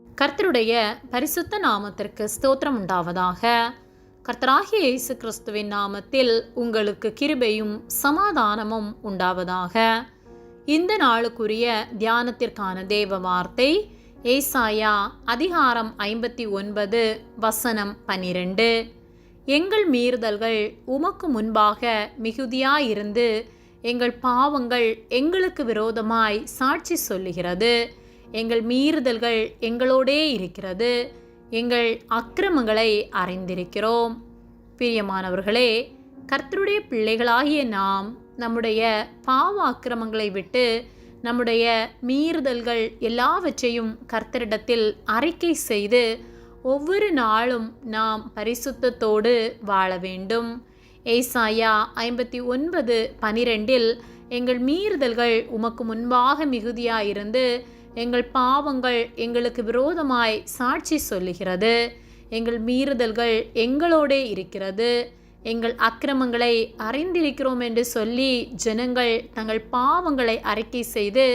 கர்த்தருடைய பரிசுத்த நாமத்திற்கு ஸ்தோத்திரம் உண்டாவதாக. கர்த்தராகிய இயேசு கிறிஸ்துவின் நாமத்தில் உங்களுக்கு கிருபையும் சமாதானமும் உண்டாவதாக. இந்த நாளுக்குரிய தியானத்திற்கான தேவ வார்த்தை ஏசாயா அதிகாரம் 59 வசனம் 12. எங்கள் மீறுதல்கள் உமக்கு முன்பாக மிகுதியாயிருந்து எங்கள் பாவங்கள் எங்களுக்கு விரோதமாய் சாட்சி சொல்லுகிறது. எங்கள் மீறுதல்கள் எங்களோடே இருக்கிறது, எங்கள் அக்கிரமங்களை அறிந்திருக்கிறோம். பிரியமானவர்களே, கர்த்தருடைய பிள்ளைகளாகிய நாம் நம்முடைய பாவ அக்கிரமங்களை விட்டு நம்முடைய மீறுதல்கள் எல்லாவற்றையும் கர்த்தரிடத்தில் அறிக்கை செய்து ஒவ்வொரு நாளும் நாம் பரிசுத்தத்தோடு வாழ வேண்டும். ஏசாயா 59:12 எங்கள் மீறுதல்கள் உமக்கு முன்பாக மிகுதியாயிருந்து எங்கள் பாவங்கள் எங்களுக்கு விரோதமாய் சாட்சி சொல்லுகிறது. எங்கள் மீறுதல்கள் எங்களோடே இருக்கிறது, எங்கள் அக்கிரமங்களை அறிந்திருக்கிறோம் என்று சொல்லி ஜனங்கள் தங்கள் பாவங்களை அறிக்கை செய்து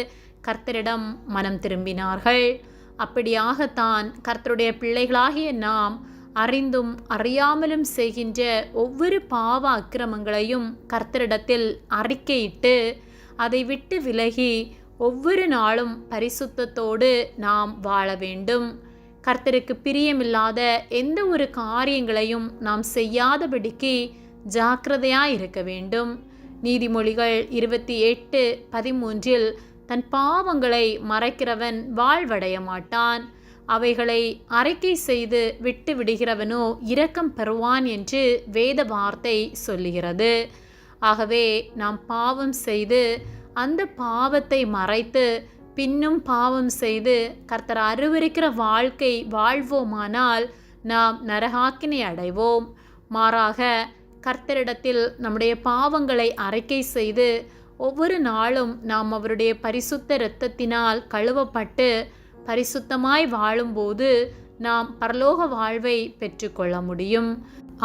கர்த்தரிடம் மனம் திரும்பினார்கள். அப்படியாகத்தான் கர்த்தருடைய பிள்ளைகளாகிய நாம் அறிந்தும் அறியாமலும் செய்கின்ற ஒவ்வொரு பாவ அக்கிரமங்களையும் கர்த்தரிடத்தில் அறிக்கையிட்டு அதை விட்டு விலகி ஒவ்வொரு நாளும் பரிசுத்தத்தோடு நாம் வாழ வேண்டும். கர்த்தருக்கு பிரியமில்லாத எந்த ஒரு காரியங்களையும் நாம் செய்யாதபடிக்கு ஜாக்கிரதையாய் இருக்க வேண்டும். நீதிமொழிகள் 28:13 தன் பாவங்களை மறைக்கிறவன் வாழ்வடைய மாட்டான், அவைகளை அறிக்கை செய்து விட்டு விடுகிறவனோ இரக்கம் பெறுவான் என்று வேத வார்த்தை சொல்லுகிறது. ஆகவே நாம் பாவம் செய்து அந்த பாவத்தை மறைத்து பின்னும் பாவம் செய்து கர்த்தர் அருவருக்கிற வாழ்க்கை வாழ்வோமானால் நாம் நரகாக்கினை அடைவோம். மாறாக கர்த்தரிடத்தில் நம்முடைய பாவங்களை அறிக்கை செய்து ஒவ்வொரு நாளும் நாம் அவருடைய பரிசுத்த இரத்தத்தினால் கழுவப்பட்டு பரிசுத்தமாய் வாழும்போது நாம் பரலோக வாழ்வை பெற்றுக்கொள்ள முடியும்.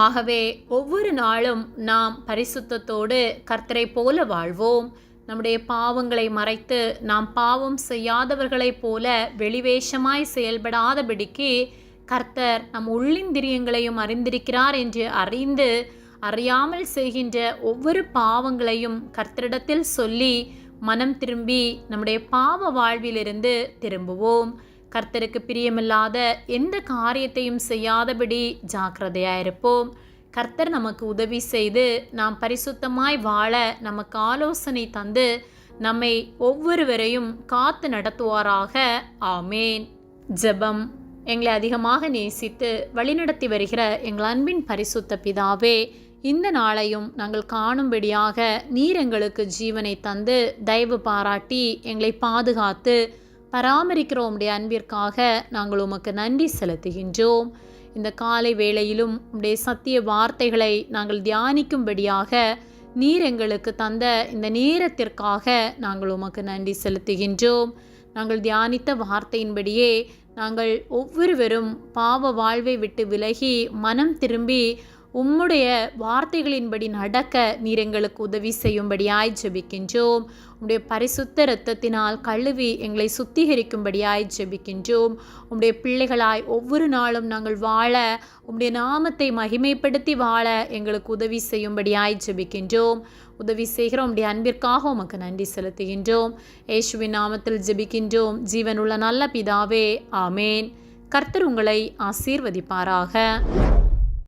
ஆகவே ஒவ்வொரு நாளும் நாம் பரிசுத்தத்தோடு கர்த்தரை போல வாழ்வோம். நம்முடைய பாவங்களை மறைத்து நாம் பாவம் செய்யாதவர்களைப் போல வெளிவேஷமாய் செயல்படாதபடிக்கு கர்த்தர் நம் உள்ளிந்திரியங்களையும் அறிந்திருக்கிறார் என்று அறிந்து அறியாமல் செய்கின்ற ஒவ்வொரு பாவங்களையும் கர்த்தரிடத்தில் சொல்லி மனம் திரும்பி நம்முடைய பாவ வாழ்விலிருந்து திரும்புவோம். கர்த்தருக்கு பிரியமில்லாத எந்த காரியத்தையும் செய்யாதபடி ஜாக்கிரதையாயிருப்போம். கர்த்தர் நமக்கு உதவி செய்து நாம் பரிசுத்தமாய் வாழ நமக்கு ஆலோசனை தந்து நம்மை ஒவ்வொருவரையும் காத்து நடத்துவாராக. ஆமேன். ஜெபம். எங்களை அதிகமாக நேசித்து வழிநடத்தி வருகிற எங்கள் அன்பின் பரிசுத்த பிதாவே, இந்த நாளையும் நாங்கள் காணும்படியாக நீர் எங்களுக்கு ஜீவனை தந்து தயவு பாராட்டி எங்களை பாதுகாத்து பராமரிக்கிற உம்முடைய அன்பிற்காக நாங்கள் உமக்கு நன்றி செலுத்துகின்றோம். இந்த காலை வேளையிலும் உம்முடைய சத்திய வார்த்தைகளை நாங்கள் தியானிக்கும்படியாக நீர் எங்களுக்கு தந்த இந்த நேரத்திற்காக நாங்கள் உமக்கு நன்றி செலுத்துகின்றோம். நாங்கள் தியானித்த வார்த்தையின்படியே நாங்கள் ஒவ்வொருவரும் பாவ வாழ்வை விட்டு விலகி மனம் திரும்பி உம்முடைய வார்த்தைகளின்படி நடக்க நீர் எங்களுக்கு உதவி செய்யும்படியாய் ஜெபிக்கின்றோம். உம்முடைய பரிசுத்த இரத்தத்தினால் கழுவி எங்களை சுத்திகரிக்கும்படியாய் ஜெபிக்கின்றோம். உம்முடைய பிள்ளைகளாய் ஒவ்வொரு நாளும் நாங்கள் வாழ உம்முடைய நாமத்தை மகிமைப்படுத்தி வாழ எங்களுக்கு உதவி செய்யும்படியாய் ஜெபிக்கின்றோம். உதவி செய்கிற உம்முடைய அன்பிற்காக உமக்கு நன்றி செலுத்துகின்றோம். இயேசுவின் நாமத்தில் ஜெபிக்கின்றோம் ஜீவனுள்ள நல்ல பிதாவே, ஆமேன். கர்த்தர் உங்களை ஆசீர்வதிப்பாராக.